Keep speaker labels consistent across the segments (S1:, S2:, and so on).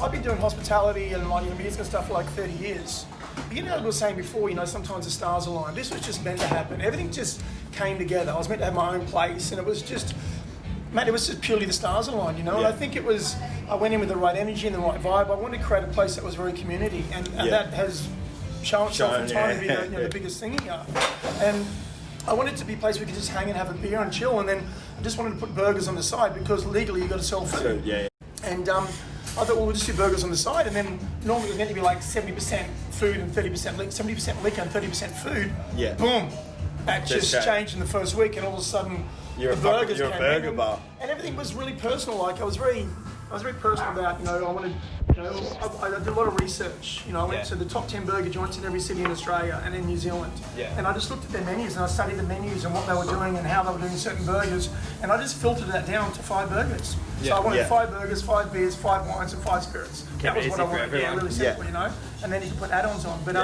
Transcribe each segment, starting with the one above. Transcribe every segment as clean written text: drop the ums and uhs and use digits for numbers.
S1: I've been doing hospitality and like music and stuff for like 30 years. But you know, we were saying before, sometimes the stars align. This was just meant to happen. Everything just came together. I was meant to have my own place, and it was just purely the stars aligned, And I think I went in with the right energy and the right vibe. I wanted to create a place that was very community, and that has shown itself in time to be the biggest thing here. And I wanted it to be a place we could just hang and have a beer and chill, and then I just wanted to put burgers on the side because legally you've got to sell food. And I thought, well, we'll just do burgers on the side, and then normally it was meant to be like 70% food and 30% liquor, 70% liquor and 30% food. Yeah. Boom. That just changed in the first week, and all of a sudden
S2: you're a burger bar.
S1: And everything was really personal. Like I was very personal about, I wanted, I did a lot of research. I went to the top 10 burger joints in every city in Australia and in New Zealand. Yeah. And I just looked at their menus and I studied the menus and what they were doing and how they were doing certain burgers. And I just filtered that down to 5 burgers. So I wanted 5 burgers, 5 beers, 5 wines, and 5 spirits. That was what I wanted. Yeah, really simple, And then you can put add-ons on. But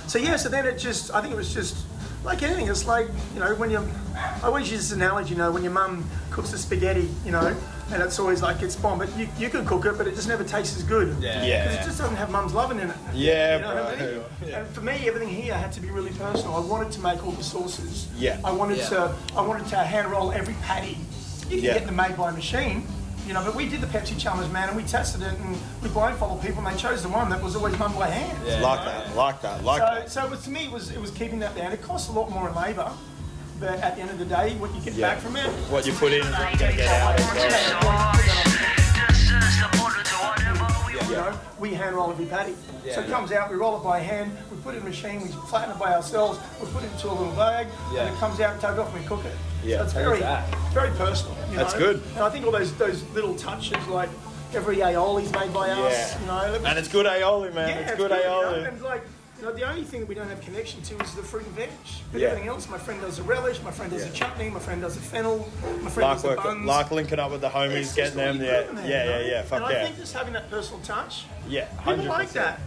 S1: so then I think it was just like anything. It's like, when I always use this analogy, when your mum cooks the spaghetti, and it's always like it's bomb, but you can cook it, but it just never tastes as good. Because it just doesn't have mum's loving in it.
S2: Yeah,
S1: what I mean? And for me, everything here had to be really personal. I wanted to make all the sauces. Yeah. I wanted to hand roll every patty. You can get them made by a machine. But we did the Pepsi challenge, man, and we tested it, and we blindfolded people, and they chose the one that was always done by hand.
S2: Yeah. Like that.
S1: So to me, it was keeping that down. It costs a lot more in labour, but at the end of the day, what you get back from it,
S2: what you put in, you're going to get out as well.
S1: We hand roll every patty. So it comes out, we roll it by hand, we put it in a machine, we flatten it by ourselves, we put it into a little bag, and it comes out, take it off, and we cook it. Yeah. So it's very personal.
S2: That's good.
S1: And I think all those little touches, like every aioli's made by us.
S2: And it's good aioli, man. It's good aioli.
S1: And like, the only thing that we don't have connection to is the fruit and veg. But everything else, my friend does the relish, my friend does the chutney, my friend does the fennel, my friend does the buns.
S2: Like linking up with the homies, getting them there.
S1: And I think just having that personal touch.
S2: Yeah, 100%.
S1: People like that,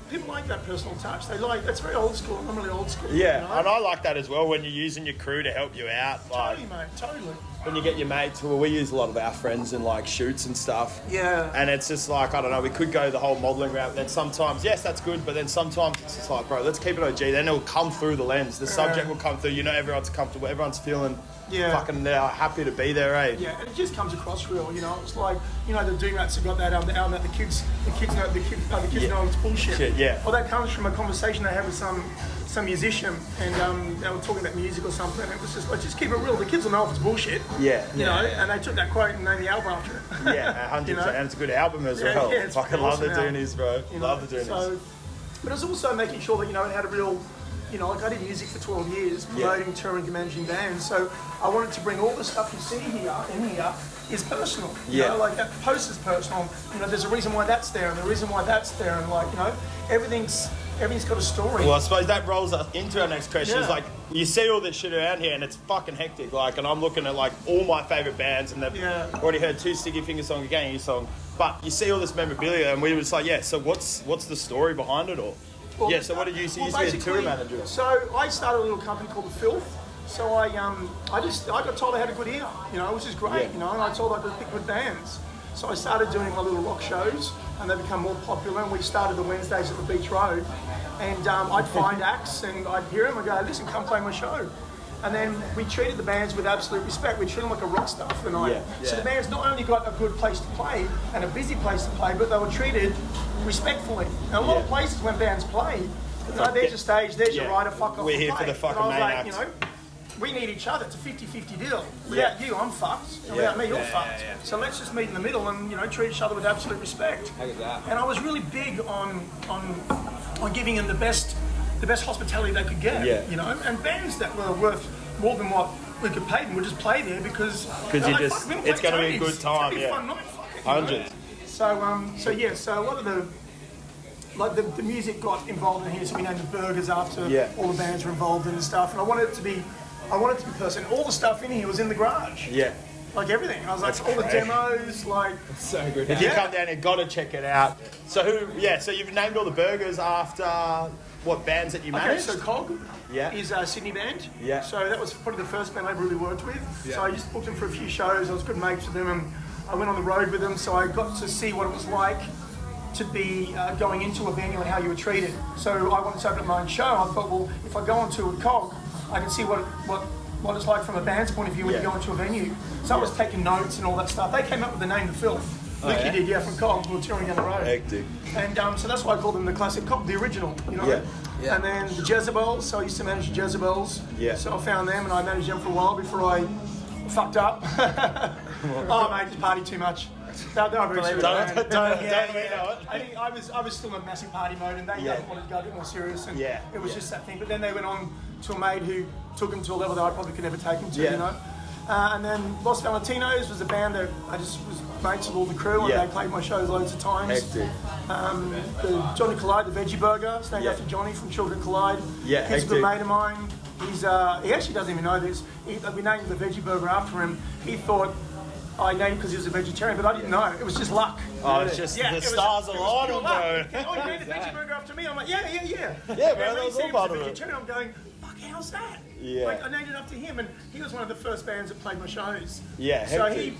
S1: People like that personal touch. That's very old school. I'm really old school.
S2: Yeah, and I like that as well when you're using your crew to help you out.
S1: Totally, mate. Totally.
S2: When you get your mates, we use a lot of our friends in like shoots and stuff. Yeah. And it's just like, I don't know, we could go the whole modelling route. Then sometimes, yes, that's good, but then sometimes it's just like, bro, let's keep it OG. Then it'll come through the lens. The subject will come through. Everyone's comfortable. Everyone's feeling fucking happy to be there, eh?
S1: Yeah, and it just comes across real. It's like, the D-Rats have got that album that the kids know it's bullshit. Well, that comes from a conversation they had with some musician, and they were talking about music or something, and it was just like, just keep it real. The kids will know if it's bullshit. And they took that quote and named the album after it.
S2: 100%. And it's a good album as well.
S1: Yeah,
S2: fucking
S1: awesome
S2: love the Doonies, bro. Love the Doonies.
S1: So, but it's also making sure that, it had a real, like I did music for 12 years, promoting, touring, and managing bands. So I wanted to bring all the stuff you see here, is personal. Like that post is personal. There's a reason why that's there, and the reason why that's there, and like, everything's got a story.
S2: Well, I suppose that rolls us into our next question. Is like, you see all this shit around here and it's fucking hectic. Like, and I'm looking at like all my favourite bands, and they've already heard 2 Sticky Finger song, a Gang song. But you see all this memorabilia, and we were just like, so what's the story behind it all? Well, so what did you see? You used to be a tour manager.
S1: So I started a little company called The Filth. So I got told I had a good ear, which is great, and I told I could pick good bands. So I started doing my little rock shows, and they become more popular, and we started the Wednesdays at the Beach Road. And I'd find acts, and I'd hear them, and go, listen, come play my show. And then we treated the bands with absolute respect. We treated them like a rock star for the night. So the bands not only got a good place to play, and a busy place to play, but they were treated respectfully. And a lot of places when bands play, there's your stage, there's your rider, fuck off.
S2: We're here for the fucking main act.
S1: We need each other. It's a 50-50 deal. Without you, I'm fucked. And without me, you're fucked. So let's just meet in the middle and treat each other with absolute respect.
S3: How good that?
S1: And I was really big on giving them the best hospitality they could get. And bands that were worth more than what we could pay them would just play there because
S2: it's going to be a good time.
S1: It's going to be a fun night.
S2: 100.
S1: So a lot of the music got involved in here. So we named the burgers after all the bands were involved in and stuff. And I wanted it to be personal. All the stuff in here was in the garage. Yeah. Like everything. I was like, all the demos, like...
S3: It's so good.
S2: If you come down here, got to check it out. So so you've named all the burgers after what bands that you managed?
S1: Okay, so Cog is a Sydney band. Yeah. So that was probably the first band I ever really worked with. Yeah. So I just booked them for a few shows. I was good mates with them, and I went on the road with them, so I got to see what it was like to be going into a venue and how you were treated. So I wanted to open up my own show. I thought, well, if I go onto a COG, I can see what it's like from a band's point of view when you go into a venue. So I was taking notes and all that stuff. They came up with the name The Filth. Licky did, from COG. We were touring down the road.
S2: Hectic.
S1: And so that's why I called them the classic COG, the original, you know?
S3: Yeah.
S1: And then the Jezebels, so I used to manage the Jezebels.
S2: Yeah.
S1: So I found them and I managed them for a while before I fucked up. Oh, mate, just partied too much. They were very serious. I think I was still in a massive party mode, and they wanted to go a bit more serious, and it was just that thing. But then they went on to a mate who took them to a level that I probably could never take them to, you know. And then Los Valentinos was a band that I just was mates with all the crew, and they played my shows loads of times.
S2: Hectic.
S1: The Johnny Collide, the veggie burger, it's named after Johnny from Children Collide.
S2: Yeah,
S1: he's a good mate of mine. He actually doesn't even know this. We named the veggie burger after him. He thought I named because he was a vegetarian, but I didn't know. It was just luck.
S2: Oh, it's just the stars aligned, bro.
S1: Oh, you named the veggie burger after me? I'm like, yeah.
S2: Yeah, bro, that was all part of it.
S1: I'm going, fuck, how's that?
S2: Yeah.
S1: Like, I named it after him, and he was one of the first bands that played my shows.
S2: Yeah,
S1: so
S2: hectic.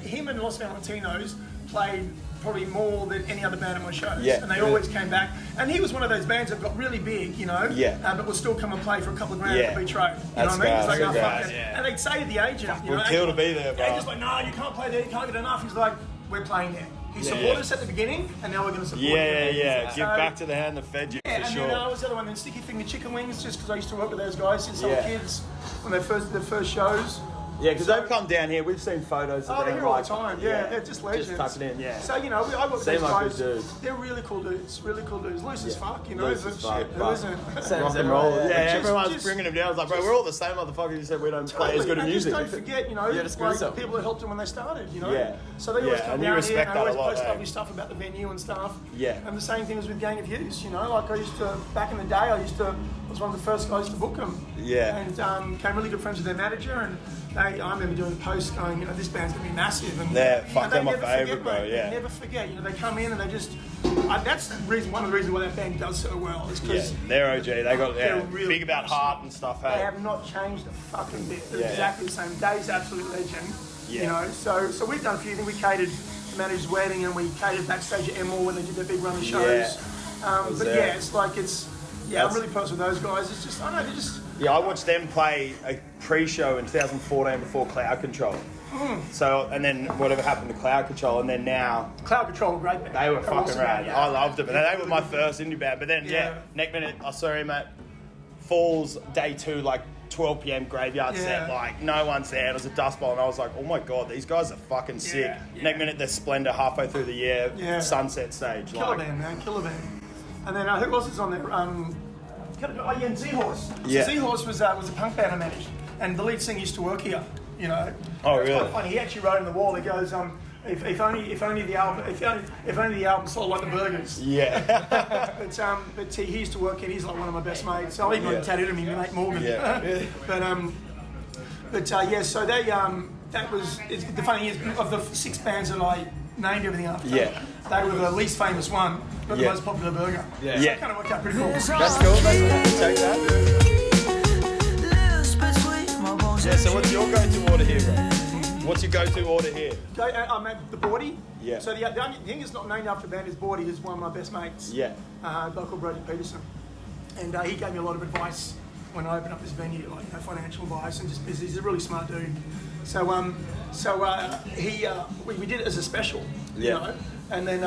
S1: him and Los Valentinos played probably more than any other band at my shows.
S2: Yeah,
S1: and they always came back. And he was one of those bands that got really big, you know, but would still come and play for a couple of grand at the Beach Road. You know what I mean? It's like, oh, fuck it. And they'd say to the agent, you know,
S2: we'll kill to be there, bro.
S1: The agent's like, no, you can't play there, you can't get enough. He's like, we're playing there. He supported us at the beginning, and now we're going to support you.
S2: Yeah. Give back to the hand that fed you, for sure.
S1: And then was the other one, then Sticky Finger Chicken Wings, just because I used to work with those guys since they were kids, when they first did their first shows.
S2: Yeah, because they've come down here. We've seen photos of them.
S1: They're here all the time. Yeah, they're just legends.
S2: Just tuck it in,
S1: So, you know, I work with these
S2: like
S1: guys.
S2: good dudes.
S1: They're really cool dudes. Loose as fuck, you know.
S2: Loose as fuck.
S1: Who isn't?
S3: Same
S2: Rock
S3: as
S2: and roll.
S3: everyone.
S2: Yeah, everyone's bringing them down. It's like, bro, we're all the same motherfuckers. You said we don't play as good at music.
S1: Just don't forget, you know, like people that helped them when they started, you know.
S2: Yeah.
S1: So they always come
S2: and you
S1: down here
S2: respect
S1: and
S2: that a
S1: always
S2: lot,
S1: post lovely stuff about the venue and stuff.
S2: Yeah.
S1: And the same thing was with Gang of Youths, you know. Like I used to, back in the day, I was one of the first guys to book them.
S2: Yeah.
S1: And became really good friends with their manager, and I remember doing the post going, you know, this band's gonna be massive. And
S2: they're my favourite, bro.
S1: They never forget. You know, they come in and they just. That's the reason. One of the reasons why that band does so well is because
S2: they're OG. They got
S1: really
S2: big about heart and stuff. Hey,
S1: they have not changed a fucking bit. They're exactly the same. Dave's absolute legend.
S2: Yeah.
S1: You know, so we've done a few things. We catered the manager's wedding, and we catered backstage at Emerald when they did their big run of shows. It's like I'm really close with those guys. It's just, I don't know, they're just.
S2: Yeah, I watched them play a pre-show in 2014 before Cloud Control. So, and then whatever happened to Cloud Control, and then now...
S1: Cloud Control, great band.
S2: They were fucking rad. I loved them. And they were my first indie band. But then, next minute, I saw him at Falls Day 2, like 12 p.m. graveyard set. Like, no one's there. It was a dust bowl. And I was like, oh my God, these guys are fucking sick. Next minute, they're Splendor halfway through the year. Sunset stage.
S1: Killer band, man. Killer band. And then who else is on there? And Z-Horse.
S2: Yeah.
S1: So Z-Horse was a punk band I managed, and the lead singer used to work here. You know.
S2: Oh,
S1: it's
S2: really?
S1: quite funny. He actually wrote on the wall. He goes, if only the album sold like the burgers.
S2: Yeah.
S1: but he used to work here. He's like one of my best mates. I'll even tattooed him, mate Morgan.
S2: Yeah.
S1: So they that was the funny thing is of the 6 bands that I named everything after.
S2: Yeah.
S1: They were the least famous one, but the most popular burger.
S2: Yeah.
S1: So it kind of worked out pretty cool.
S2: That's cool. Take that. Yeah, so what's your go-to order here, bro? What's your go-to order here?
S1: I'm at the Bondi.
S2: Yeah.
S1: So the only thing is not named after a band is Bondi. Is one of my best mates.
S2: Yeah.
S1: A guy called Brody Peterson. And he gave me a lot of advice when I opened up this venue, like financial advice and just business. He's a really smart dude. So we did it as a special, you know, and then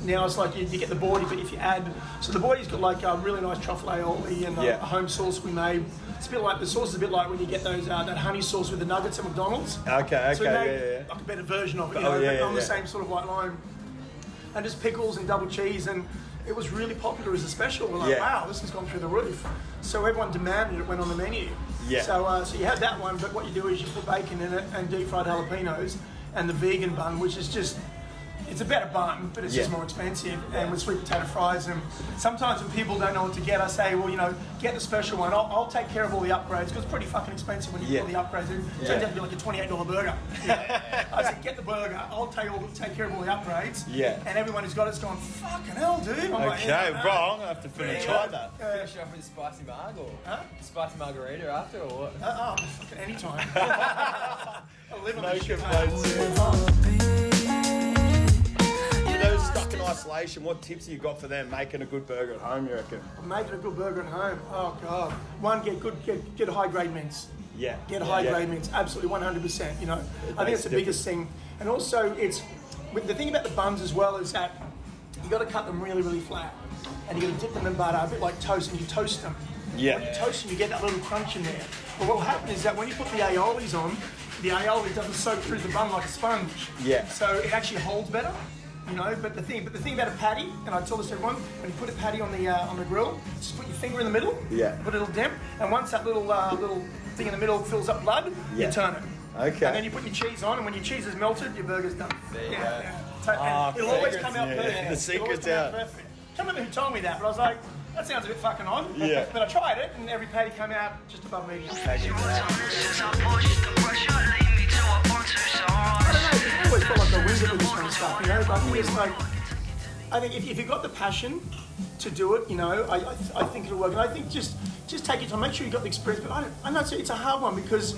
S1: now it's like you get the Bondi, but if you add, so the Bordi's got like a really nice truffle aioli and a home sauce we made. It's a bit like, the sauce is a bit like when you get those that honey sauce with the nuggets at McDonald's.
S2: Okay,
S1: so we made like a better version of it, you know, on the same sort of like line. And just pickles and double cheese, and it was really popular as a special. We're like, wow, this has gone through the roof. So everyone demanded it went on the menu.
S2: Yeah.
S1: So you had that one, but what you do is you put bacon in it and deep fried jalapenos and the vegan bun, which is just, it's a better bun, but it's just more expensive. And with sweet potato fries, and sometimes when people don't know what to get, I say, well, you know, get the special one. I'll take care of all the upgrades because it's pretty fucking expensive when you get all the upgrades. It turns out to be like a $28 burger. I said, get the burger. I'll take care of all the upgrades.
S2: Yeah.
S1: And everyone who's got it's gone, fucking hell, dude. I'm like,
S2: Okay, bro, I'm gonna have to finish try that.
S3: Finish off with a spicy marg or spicy margarita after or what?
S1: Fucking anytime. I live on this shit.
S2: Those stuck in isolation, what tips have you got for them making a good burger at home, you reckon?
S1: Making a good burger at home. Oh god. One, get high grade mince.
S2: Yeah.
S1: Get high grade mince. Absolutely 100%. You know, I think it's the biggest thing. And also, the thing about the buns as well is that you got to cut them really, really flat, and you got to dip them in butter, a bit like toast, and you toast them.
S2: Yeah.
S1: When you toast them, you get that little crunch in there. But what will happen is that when you put the aiolis on, the aioli doesn't soak through the bun like a sponge.
S2: Yeah.
S1: So it actually holds better. You know, but the thing about a patty, and I tell this to everyone, when you put a patty on the grill, just put your finger in the middle, put a little dip, and once that little thing in the middle fills up blood, you turn it.
S2: Okay.
S1: And then you put your cheese on, and when your cheese is melted, your burger's done.
S3: There you go.
S1: So, and it'll always come out perfect.
S2: The secret's out.
S1: I can't remember who told me that, but I was like, that sounds a bit fucking odd.
S2: Yeah.
S1: But I tried it, and every patty came out just above medium. I don't know, I always felt like I winged it with this kind of stuff, you know? But I think it's like, I think if you've got the passion to do it, you know, I think it'll work. And I think just take your time, make sure you've got the experience. But I know it's a hard one because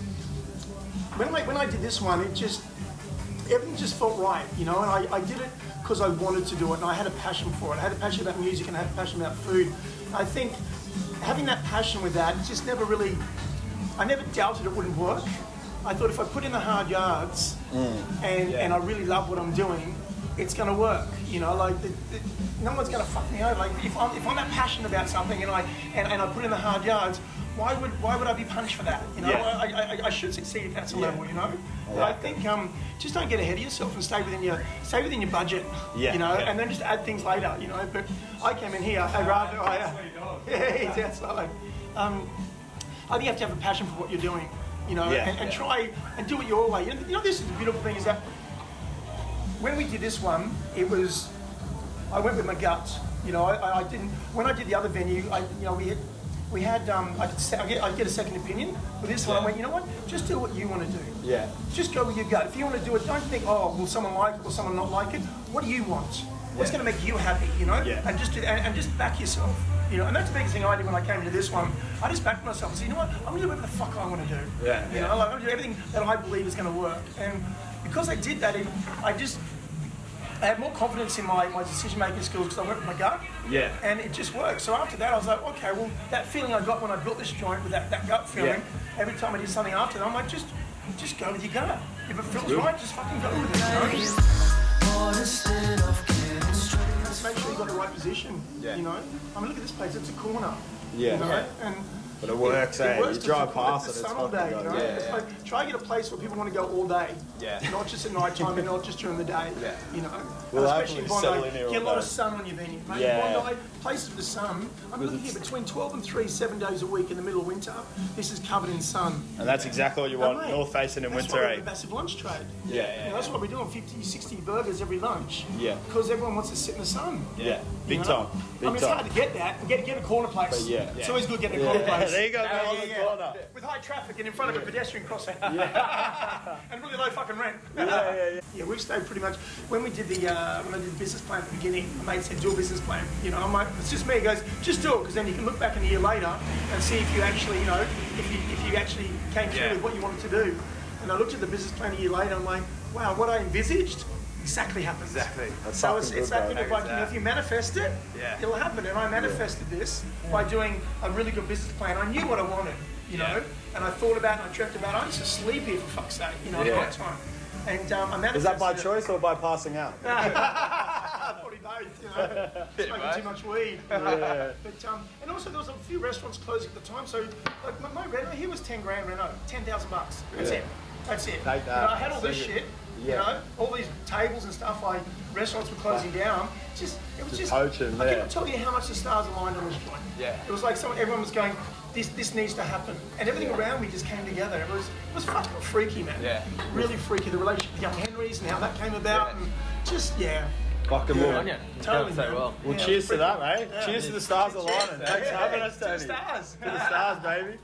S1: when I did this one, everything just felt right, you know, and I did it because I wanted to do it and I had a passion for it. I had a passion about music and I had a passion about food. I think having that passion with that just I never doubted it wouldn't work. I thought if I put in the hard yards and I really love what I'm doing, it's going to work. You know, like no one's going to fuck me over. Like if I'm that passionate about something and I put in the hard yards, why would I be punished for that? You know, I should succeed at that level. You know, I think just don't get ahead of yourself and stay within your budget. You know, and then just add things later. You know, but I came in here. He's outside. I think you have to have a passion for what you're doing. You know, and try and do it your way. You know, this is the beautiful thing is that when we did this one, I went with my gut. You know, I didn't. When I did the other venue, we had I'd get a second opinion. With this one, I went, you know what? Just do what you want to do. Yeah. Just go with your gut. If you want to do it, don't think, oh, will someone like it? Will someone not like it? What do you want? What's going to make you happy? You know, and just do that, and just back yourself. You know, and that's the biggest thing I did when I came into this one. I just backed myself and said, you know what? I'm going to do whatever the fuck I want to do. You know, like, I'm going to do everything that I believe is going to work. And because I did that, I had more confidence in my decision-making skills because I went with my gut. And it just worked. So after that, I was like, okay, well, that feeling I got when I built this joint with that gut feeling, every time I did something after that, I'm like, just go with your gut. If it feels right, just fucking go with it. You know? Just make sure you got the right position. You know, I mean, look at this place. It's a corner. You know, and
S2: but it works.
S1: It works.
S2: You drive past it.
S1: It's sun all day. You know? It's like, try and get a place where people want to go all day. Not just at night time and not just during the day. You know,
S2: well,
S1: especially in Bondi, get a lot of
S2: day.
S1: sun on your venue. Mate, Bondi, places with the sun. I'm looking here between 12 and 3, 7 days a week in the middle of winter. This is covered in sun.
S2: And that's exactly what you want. Mate, north facing in winter.
S1: That's why we have a massive lunch trade. You know, that's why we're doing 50, 60 burgers every lunch. Because everyone wants to sit in the sun.
S2: Big time.
S1: I mean, it's hard to get that. Get a corner place. It's always good getting a corner place.
S2: There you go, on the corner.
S1: With high traffic and in front of a pedestrian crossing. And really low fucking rent. Yeah, we've stayed pretty much. When we did when I did the business plan at the beginning, my mate said, do a business plan. You know, I'm like, it's just me. He goes, just do it, because then you can look back in a year later and see if you actually, you know, if you actually came through with what you wanted to do. And I looked at the business plan a year later, I'm like, wow, what I envisaged exactly happened.
S3: Exactly.
S1: So it's that thing of like, you know, if you manifest it, it'll happen. And I manifested this by doing a really good business plan. I knew what I wanted, you know, and I thought about it and I dreamt about it. I used to sleep here for fuck's sake, you know, at night time. And I manifested.
S2: Is that by choice or by passing out?
S1: Probably both, you know. Smoking too much weed. But and also there was a few restaurants closing at the time. So like my reno here was 10 grand reno, $10,000. That's it. That's it.
S2: Take that.
S1: You know, I had all this shit. You know, all these tables and stuff, like restaurants were closing down. It was just
S2: poaching,
S1: I cannot tell you how much the stars aligned on this joint. It was like everyone was going, this needs to happen. And everything around me just came together. It was fucking freaky, man.
S3: Yeah.
S1: Really freaky. The relationship with Young Henrys and how that came about.
S3: Yeah.
S1: And just, yeah.
S2: Fucking
S3: Good
S2: woman.
S3: on you.
S1: Totally,
S3: You've done so
S1: man.
S3: well.
S2: Well,
S1: Yeah,
S2: cheers to
S1: freaking-
S2: that, mate.
S1: yeah.
S2: Cheers to the stars aligning.
S3: Cheers,
S2: Thanks for having us,
S1: To the
S2: Tony.
S1: stars.
S2: To the stars, baby.